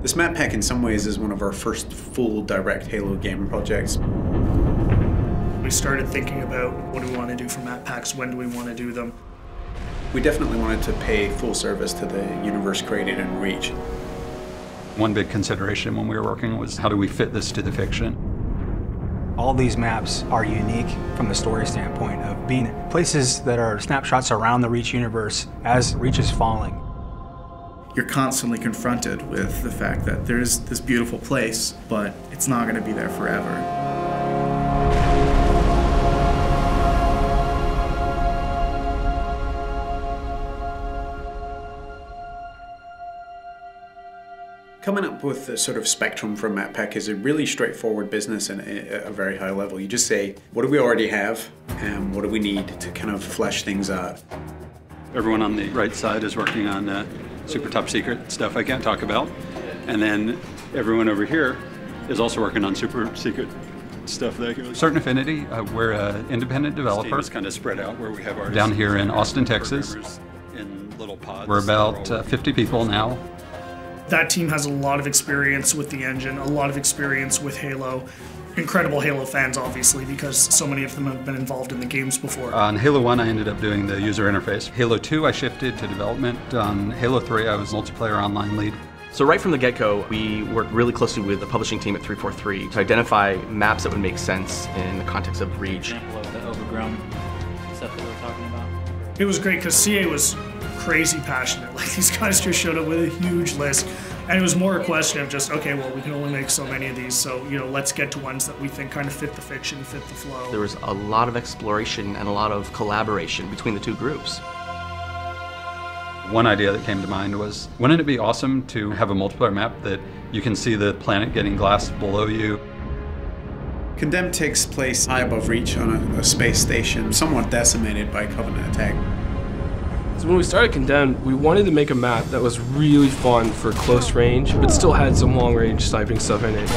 This map pack in some ways is one of our first full direct Halo game projects. We started thinking about what do we want to do for map packs, when do we want to do them. We definitely wanted to pay full service to the universe created in Reach. One big consideration when we were working was how do we fit this to the fiction? All these maps are unique from the story standpoint of being places that are snapshots around the Reach universe as Reach is falling. You're constantly confronted with the fact that there's this beautiful place, but it's not going to be there forever. Coming up with the sort of spectrum for a map pack is a really straightforward business and at a very high level. You just say, what do we already have and what do we need to kind of flesh things out? Everyone on the right side is working on super top secret stuff I can't talk about. And then everyone over here is also working on super secret stuff. Certain Affinity, we're an independent developer. It's kind of spread out where we have our down here in Austin, Texas. In little pods. We're about 50 people now. That team has a lot of experience with the engine, a lot of experience with Halo. Incredible Halo fans, obviously, because so many of them have been involved in the games before. On Halo 1, I ended up doing the user interface. Halo 2, I shifted to development. On Halo 3, I was multiplayer online lead. So right from the get-go, we worked really closely with the publishing team at 343 to identify maps that would make sense in the context of Reach. Example of the overgrown stuff that we're talking about. It was great because CA was crazy passionate. Like, these guys just showed up with a huge list. And it was more a question of just, okay, well, we can only make so many of these, so, you know, let's get to ones that we think kind of fit the fiction, fit the flow. There was a lot of exploration and a lot of collaboration between the two groups. One idea that came to mind was, wouldn't it be awesome to have a multiplayer map that you can see the planet getting glassed below you? Condemned takes place high above Reach on a space station, somewhat decimated by Covenant attack. So when we started Condemned, we wanted to make a map that was really fun for close range, but still had some long range sniping stuff in it.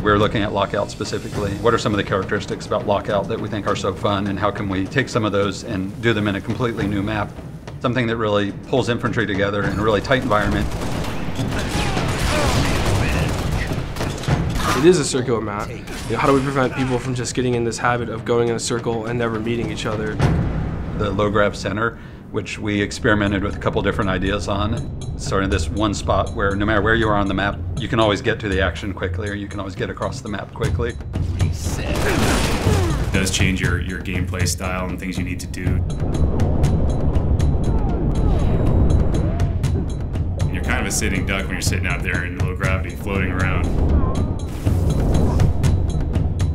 We're looking at Lockout specifically. What are some of the characteristics about Lockout that we think are so fun, and how can we take some of those and do them in a completely new map? Something that really pulls infantry together in a really tight environment. It is a circular map. You know, how do we prevent people from just getting in this habit of going in a circle and never meeting each other? The low grav center, which we experimented with a couple different ideas on. Starting this one spot where no matter where you are on the map, you can always get to the action quickly, or you can always get across the map quickly. It does change your gameplay style and things you need to do. You're kind of a sitting duck when you're sitting out there in low gravity, floating around.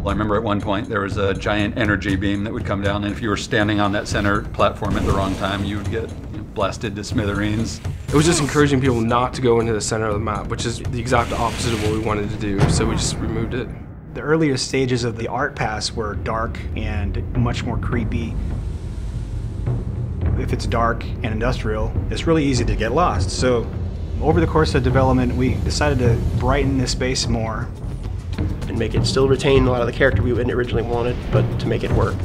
I remember at one point there was a giant energy beam that would come down, and if you were standing on that center platform at the wrong time, you would get blasted to smithereens. It was just encouraging people not to go into the center of the map, which is the exact opposite of what we wanted to do, so we just removed it. The earliest stages of the art pass were dark and much more creepy. If it's dark and industrial, it's really easy to get lost. So over the course of development, we decided to brighten this space more. And make it still retain a lot of the character we originally wanted, but to make it work.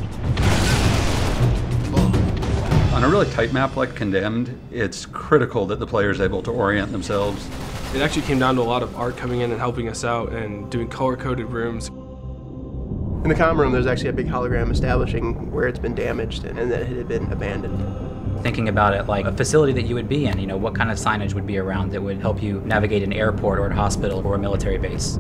On a really tight map like Condemned, it's critical that the player is able to orient themselves. It actually came down to a lot of art coming in and helping us out and doing color-coded rooms. In the comm room, there's actually a big hologram establishing where it's been damaged and that it had been abandoned. Thinking about it like a facility that you would be in, you know, what kind of signage would be around that would help you navigate an airport or a hospital or a military base.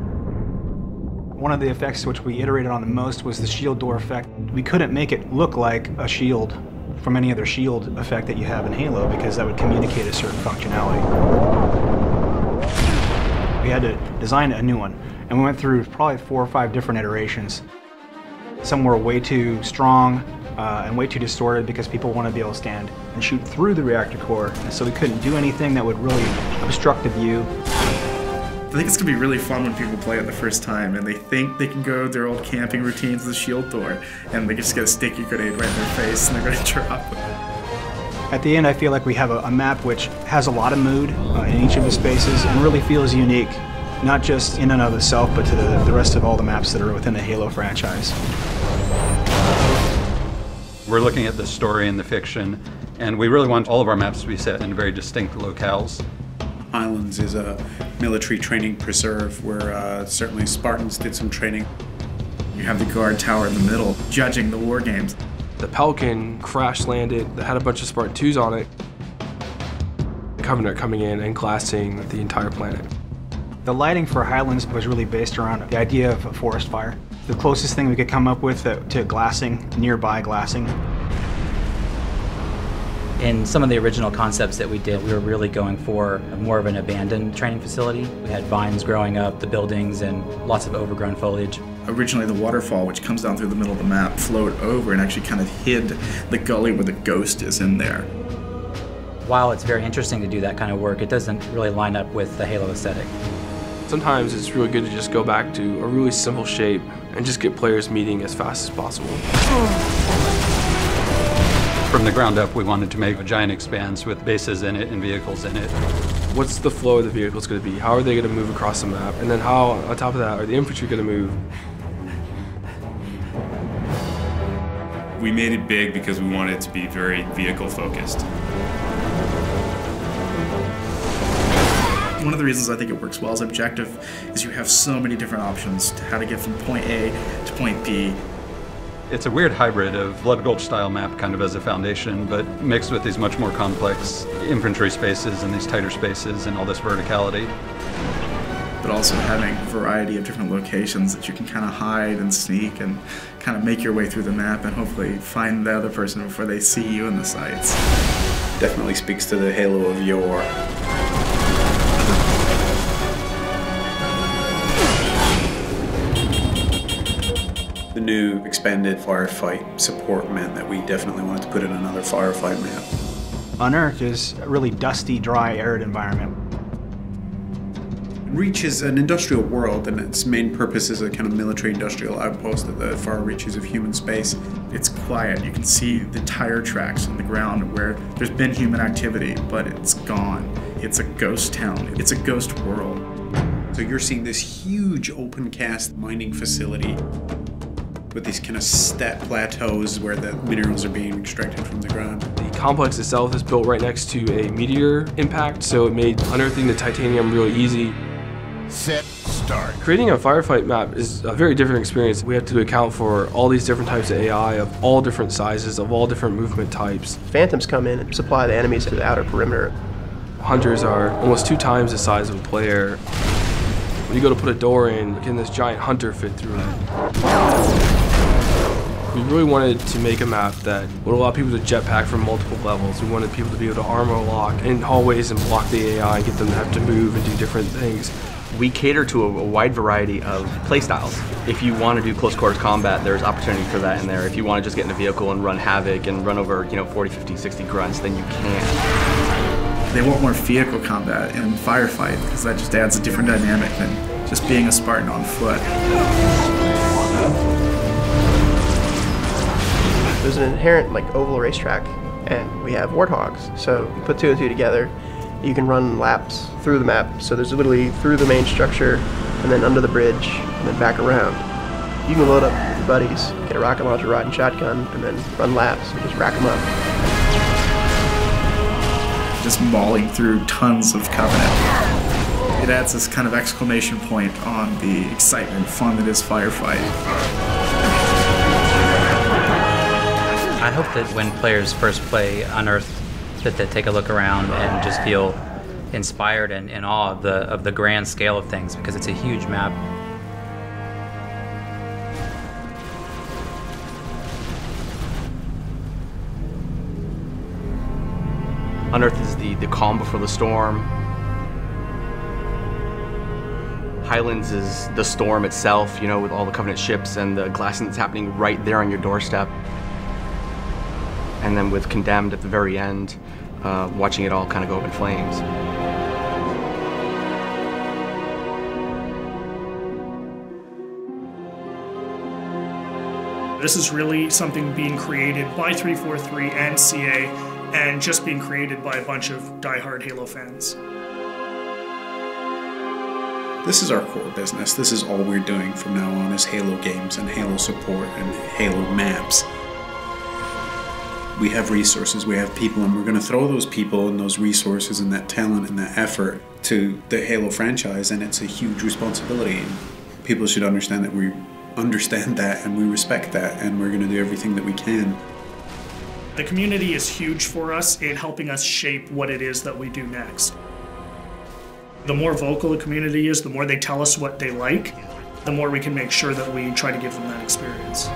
One of the effects which we iterated on the most was the shield door effect. We couldn't make it look like a shield from any other shield effect that you have in Halo, because that would communicate a certain functionality. We had to design a new one, and we went through probably 4 or 5 different iterations. Some were way too strong and way too distorted because people want to be able to stand and shoot through the reactor core, and so we couldn't do anything that would really obstruct the view. I think it's going to be really fun when people play it the first time and they think they can go their old camping routines with the shield door and they just get a sticky grenade right in their face and they're going to drop it. At the end, I feel like we have a map which has a lot of mood in each of the spaces and really feels unique, not just in and of itself, but to the rest of all the maps that are within the Halo franchise. We're looking at the story and the fiction, and we really want all of our maps to be set in very distinct locales. Highlands is a military training preserve where certainly Spartans did some training. You have the guard tower in the middle, judging the war games. The Pelican crash landed that had a bunch of Spartan 2s on it. The Covenant coming in and glassing the entire planet. The lighting for Highlands was really based around the idea of a forest fire. The closest thing we could come up with to glassing, nearby glassing. In some of the original concepts that we did, we were really going for more of an abandoned training facility. We had vines growing up, the buildings, and lots of overgrown foliage. Originally, the waterfall, which comes down through the middle of the map, flowed over and actually kind of hid the gully where the ghost is in there. While it's very interesting to do that kind of work, it doesn't really line up with the Halo aesthetic. Sometimes it's really good to just go back to a really simple shape and just get players meeting as fast as possible. From the ground up, we wanted to make a giant expanse with bases in it and vehicles in it. What's the flow of the vehicles going to be? How are they going to move across the map? And then how, on top of that, are the infantry going to move? We made it big because we wanted it to be very vehicle focused. One of the reasons I think it works well as objective is you have so many different options to how to get from point A to point B. It's a weird hybrid of Blood Gulch style map kind of as a foundation, but mixed with these much more complex infantry spaces and these tighter spaces and all this verticality. But also having a variety of different locations that you can kind of hide and sneak and kind of make your way through the map and hopefully find the other person before they see you in the sights. Definitely speaks to the Halo of yore. The new expanded Firefight support meant that we definitely wanted to put in another Firefight map. Unearthed is a really dusty, dry, arid environment. Reach is an industrial world, and its main purpose is a kind of military-industrial outpost at the far reaches of human space. It's quiet. You can see the tire tracks on the ground where there's been human activity, but it's gone. It's a ghost town. It's a ghost world. So you're seeing this huge open-cast mining facility with these kind of step plateaus where the minerals are being extracted from the ground. The complex itself is built right next to a meteor impact, so it made unearthing the titanium really easy. Set, start. Creating a Firefight map is a very different experience. We have to account for all these different types of AI of all different sizes, of all different movement types. Phantoms come in and supply the enemies to the outer perimeter. Hunters are almost 2 times the size of a player. When you go to put a door in, can this giant hunter fit through it? We really wanted to make a map that would allow people to jetpack from multiple levels. We wanted people to be able to armor lock in hallways and block the AI and get them to have to move and do different things. We cater to a wide variety of playstyles. If you want to do close quarters combat, there's opportunity for that in there. If you want to just get in a vehicle and run havoc and run over, 40, 50, 60 grunts, then you can. They want more vehicle combat in Firefight because that just adds a different dynamic than just being a Spartan on foot. There's an inherent oval racetrack, and we have warthogs. So you put 2 and 2 together, you can run laps through the map. So there's literally through the main structure, and then under the bridge, and then back around. You can load up your buddies, get a rocket launcher, rod and shotgun, and then run laps and just rack them up. Just mauling through tons of Covenant. It adds this kind of exclamation point on the excitement and fun that is Firefight. I hope that when players first play Unearthed, that they take a look around and just feel inspired and in awe of the grand scale of things, because it's a huge map. Unearthed is the calm before the storm. Highlands is the storm itself, with all the Covenant ships and the glassing that's happening right there on your doorstep. And then with Condemned at the very end, watching it all kind of go up in flames. This is really something being created by 343 and CA and just being created by a bunch of diehard Halo fans. This is our core business. This is all we're doing from now on is Halo games and Halo support and Halo maps. We have resources, we have people, and we're going to throw those people and those resources and that talent and that effort to the Halo franchise, and it's a huge responsibility. People should understand that we understand that and we respect that, and we're going to do everything that we can. The community is huge for us in helping us shape what it is that we do next. The more vocal the community is, the more they tell us what they like, the more we can make sure that we try to give them that experience.